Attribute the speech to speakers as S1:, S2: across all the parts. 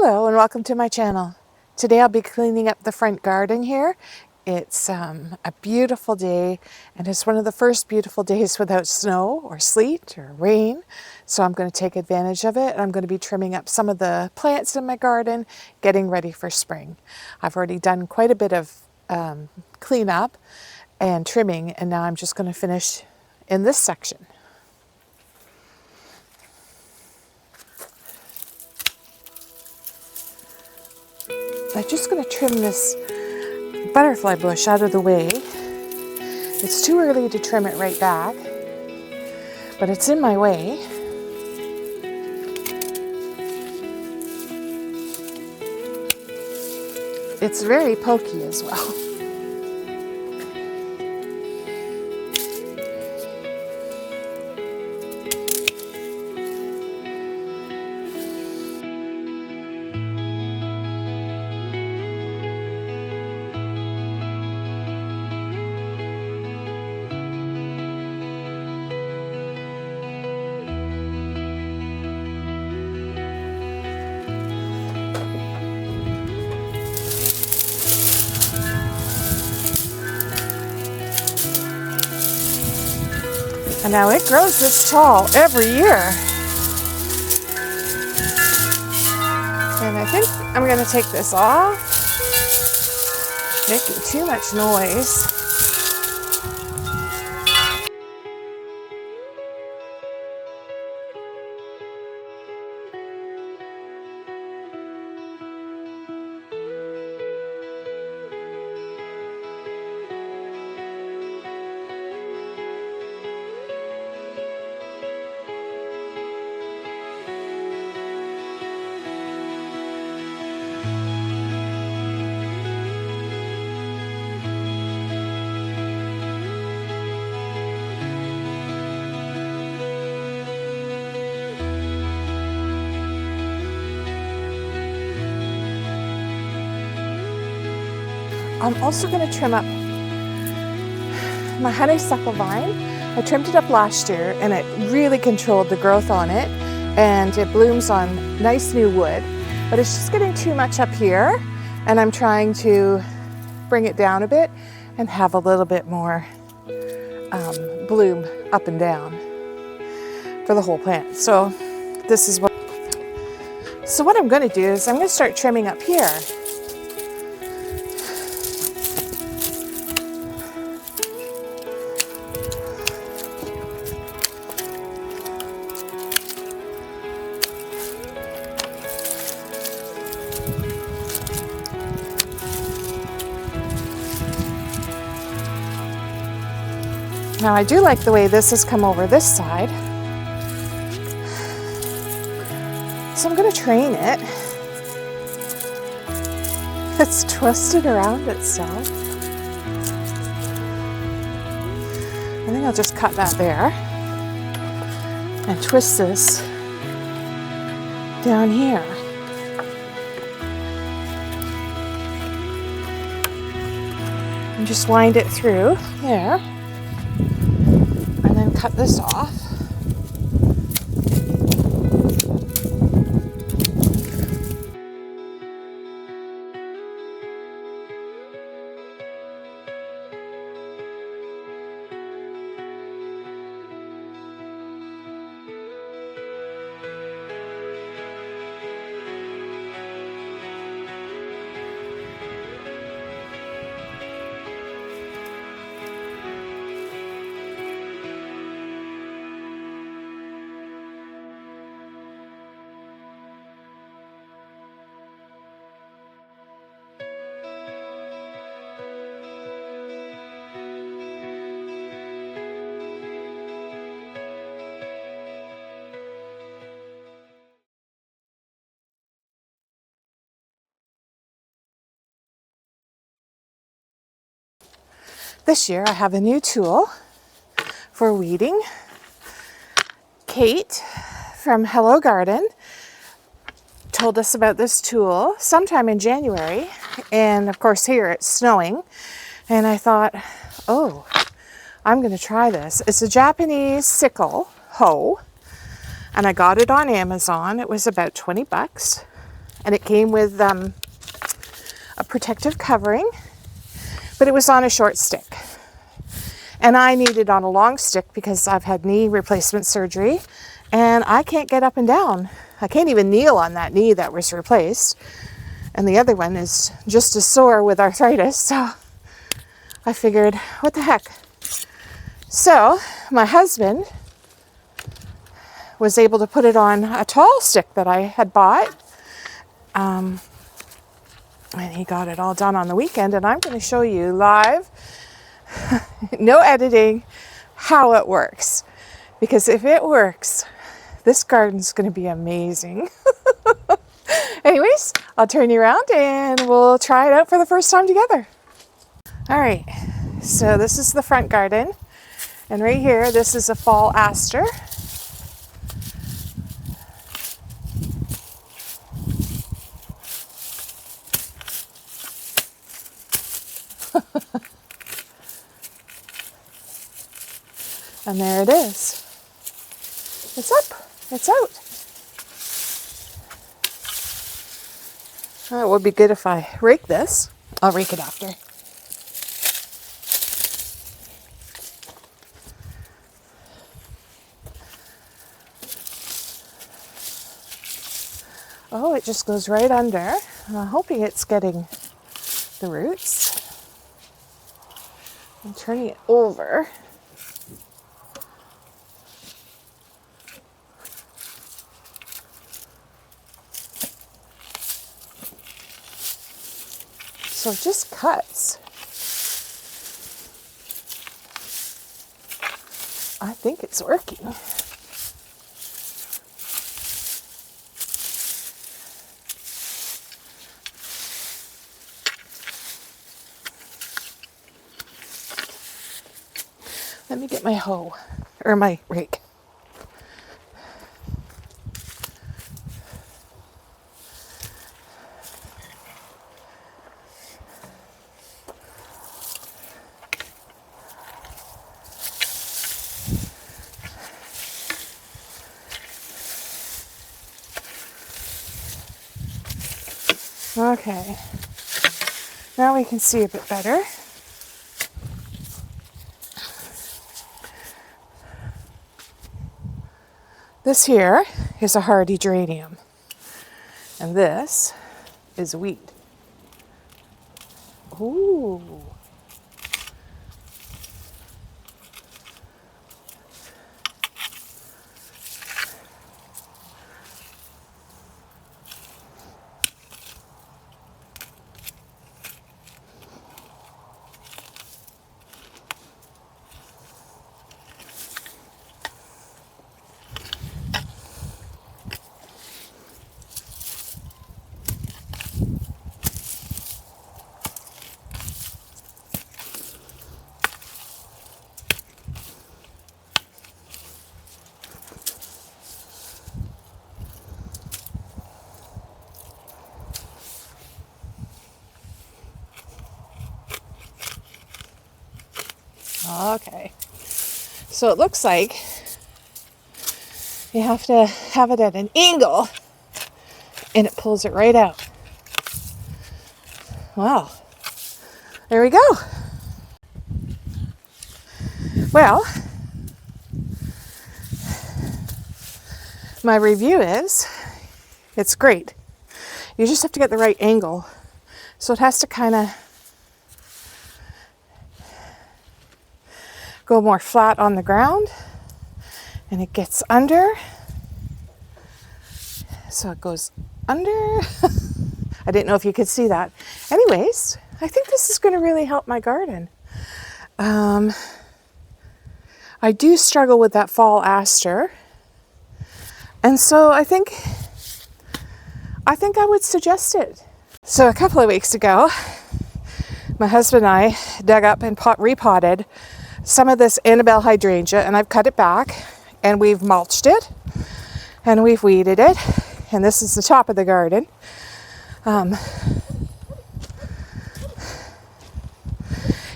S1: Hello and welcome to my channel. Today I'll be cleaning up the front garden here. It's a beautiful day and it's one of the first beautiful days without snow or sleet or rain. So I'm going to take advantage of it and I'm going to be trimming up some of the plants in my garden, getting ready for spring. I've already done quite a bit of cleanup and trimming, and now I'm just going to finish in this section. I'm just going to trim this butterfly bush out of the way. It's too early to trim it right back, but it's in my way. It's very pokey as well. And now it grows this tall every year. And I think I'm going to take this off. Making too much noise. I'm also going to trim up my honeysuckle vine. I trimmed it up last year and it really controlled the growth on it, and it blooms on nice new wood, but it's just getting too much up here, and I'm trying to bring it down a bit and have a little bit more bloom up and down for the whole plant. So what I'm going to do is I'm going to start trimming up here. Now I do like the way this has come over this side, so I'm going to train it. It's twisted around itself. I think I'll just cut that there and twist this down here. And just wind it through there. And then cut this off. This year I have a new tool for weeding. Kate from Hello Garden told us about this tool sometime in January, and of course here it's snowing, and I thought, oh, I'm going to try this. It's a Japanese sickle hoe, and I got it on Amazon. It was about 20 bucks. and it came with a protective covering, but it was on a short stick. And I need it on a long stick because I've had knee replacement surgery and I can't get up and down. I can't even kneel on that knee that was replaced. And the other one is just as sore with arthritis. So I figured, what the heck? So my husband was able to put it on a tall stick that I had bought. And he got it all done on the weekend. And I'm going to show you live, no editing, how it works. Because if it works, this garden's going to be amazing. Anyways, I'll turn you around and we'll try it out for the first time together. All right, so this is the front garden. And right here, this is a fall aster. And there it is. It's up, it's out. It would be good if I rake this. I'll rake it after. Oh, it just goes right under. I'm hoping it's getting the roots. I'm turning it over. So it just cuts. I think it's working. Let me get my hoe, or my rake. Okay, now we can see a bit better. This here is a Hydrangea, and this is wheat. Ooh. Okay, so it looks like you have to have it at an angle and it pulls it right out. Wow, there we go. Well, my review is it's great. You just have to get the right angle. So it has to kind of go more flat on the ground, and it gets under. So it goes under. I didn't know if you could see that. Anyways, I think this is going to really help my garden. I do struggle with that fall aster, and so I think I would suggest it. So a couple of weeks ago, my husband and I dug up and repotted some of this Annabelle hydrangea, and I've cut it back and we've mulched it and we've weeded it, and this is the top of the garden. And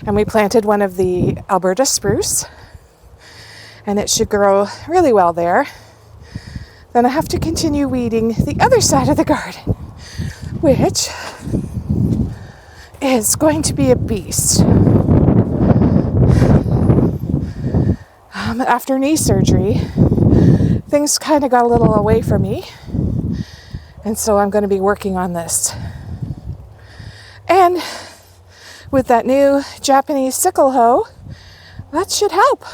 S1: we planted one of the Alberta spruce, and it should grow really well there. Then I have to continue weeding the other side of the garden, which is going to be a beast. After knee surgery, things kind of got a little away from me, and so I'm going to be working on this. And with that new Japanese sickle hoe, that should help.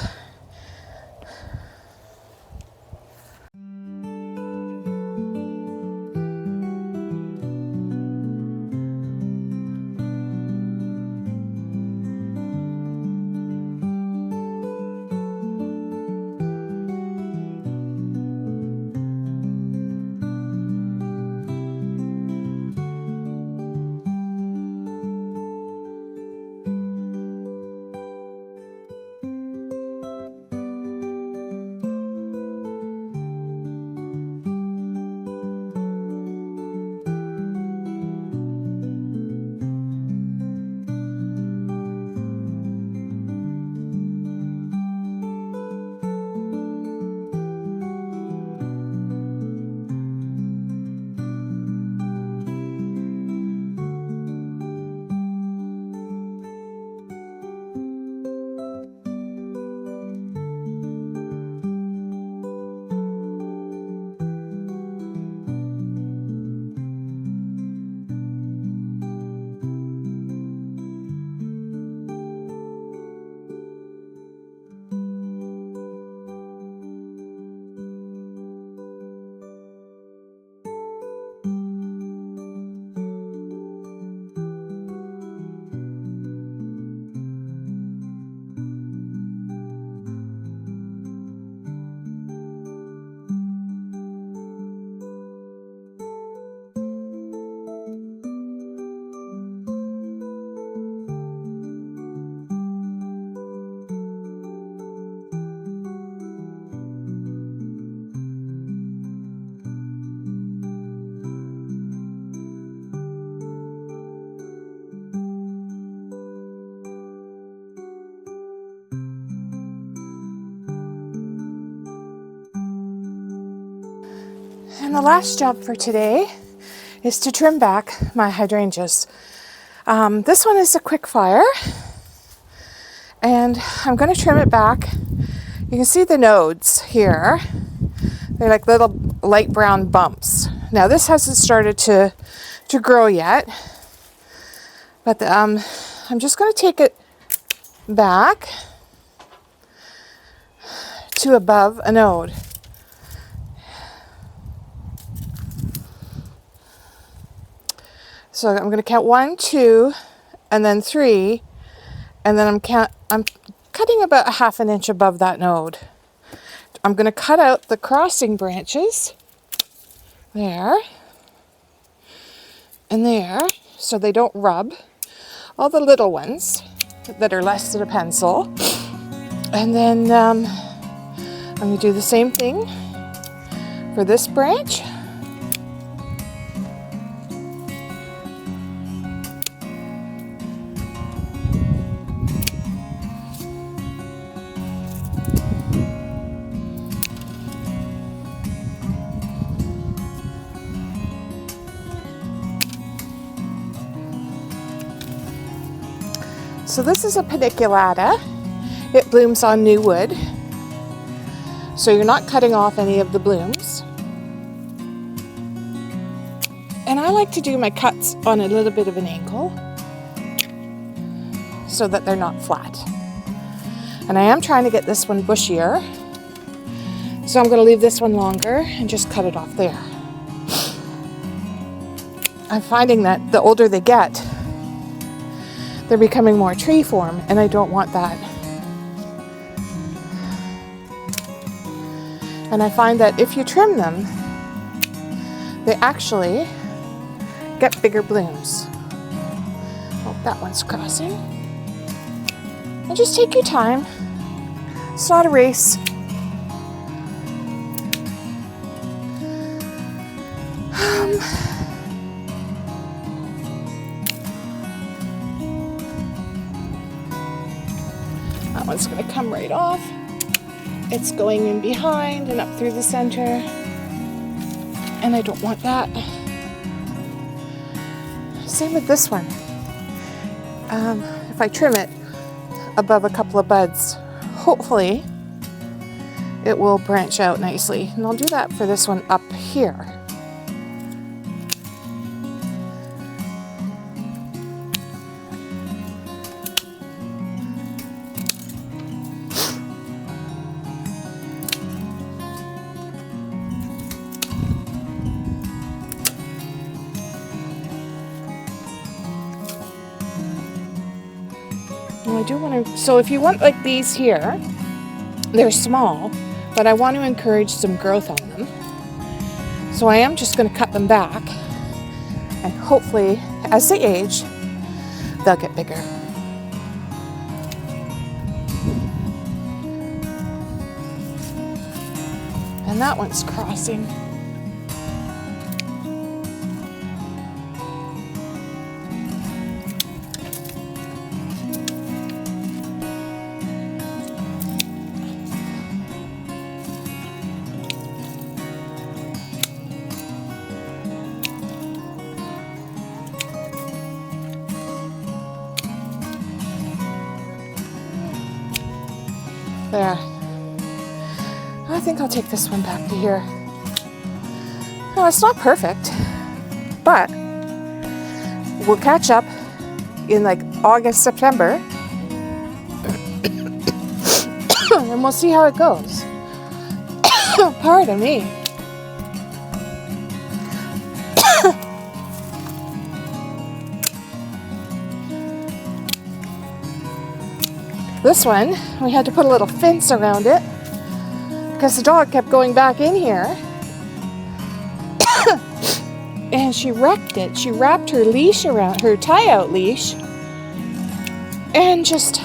S1: And the last job for today is to trim back my hydrangeas. This one is a quick fire, and I'm going to trim it back. You can see the nodes here. They're like little light brown bumps. Now this hasn't started to grow yet, but I'm just going to take it back to above a node. So I'm going to count 1, 2, and then 3, and then I'm cutting about 1/2 inch above that node. I'm going to cut out the crossing branches there and there so they don't rub. All the little ones that are less than a pencil. And then I'm going to do the same thing for this branch. So this is a paniculata. It blooms on new wood. So you're not cutting off any of the blooms. And I like to do my cuts on a little bit of an angle so that they're not flat. And I am trying to get this one bushier. So I'm going to leave this one longer and just cut it off there. I'm finding that the older they get, they're becoming more tree form, and I don't want that. And I find that if you trim them, they actually get bigger blooms. Oh, that one's crossing. And just take your time. It's not a race. That one's going to come right off. It's going in behind and up through the center, and I don't want that. Same with this one. If I trim it above a couple of buds, hopefully it will branch out nicely. And I'll do that for this one up here. I do want to, so if you want like these here, they're small, but I want to encourage some growth on them. So I am just going to cut them back, and hopefully as they age, they'll get bigger. And that one's crossing. There. I think I'll take this one back to here. No, it's not perfect, but we'll catch up in like August, September, and we'll see how it goes. Pardon me. This one, we had to put a little fence around it because the dog kept going back in here and she wrecked it. She wrapped her leash around, her tie-out leash, and just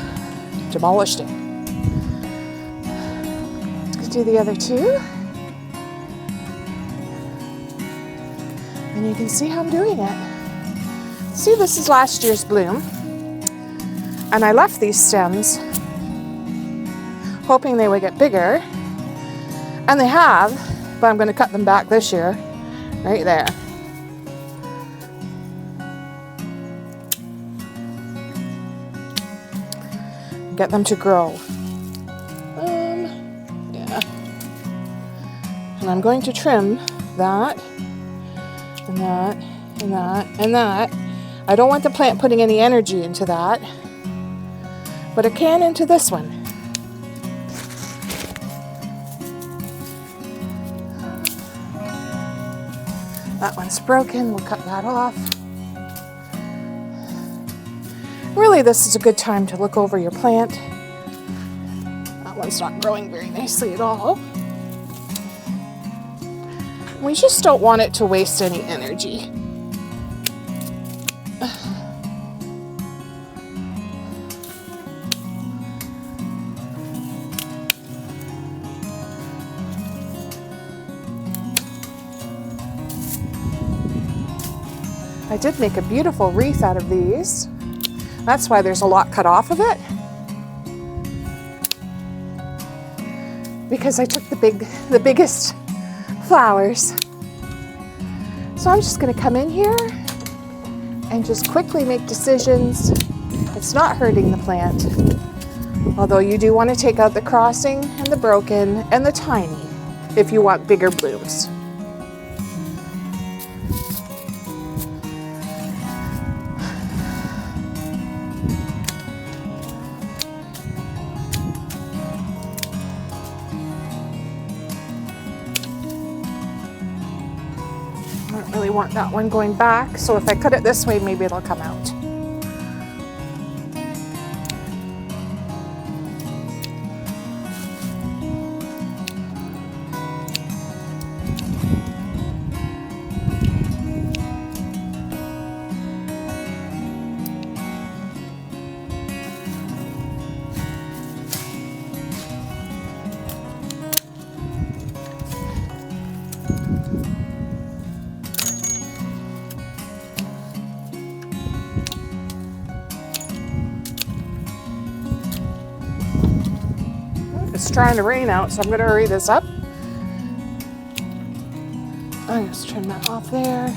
S1: demolished it. Let's do the other two. And you can see how I'm doing it. See, this is last year's bloom. And I left these stems hoping they would get bigger, and they have, but I'm going to cut them back this year, right there. Get them to grow. Yeah. And I'm going to trim that, and that, and that, and that. I don't want the plant putting any energy into that, but it can into this one. That one's broken, we'll cut that off. Really, this is a good time to look over your plant. That one's not growing very nicely at all. We just don't want it to waste any energy. I did make a beautiful wreath out of these. That's why there's a lot cut off of it. Because I took the biggest flowers. So I'm just going to come in here and just quickly make decisions. It's not hurting the plant. Although you do want to take out the crossing and the broken and the tiny if you want bigger blooms. I don't really want that one going back, so if I cut it this way, maybe it'll come out. It's trying to rain out, so I'm going to hurry this up. I'm just trim that off there.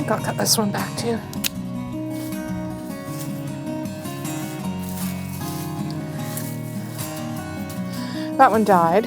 S1: think I'll cut this one back too. That one died.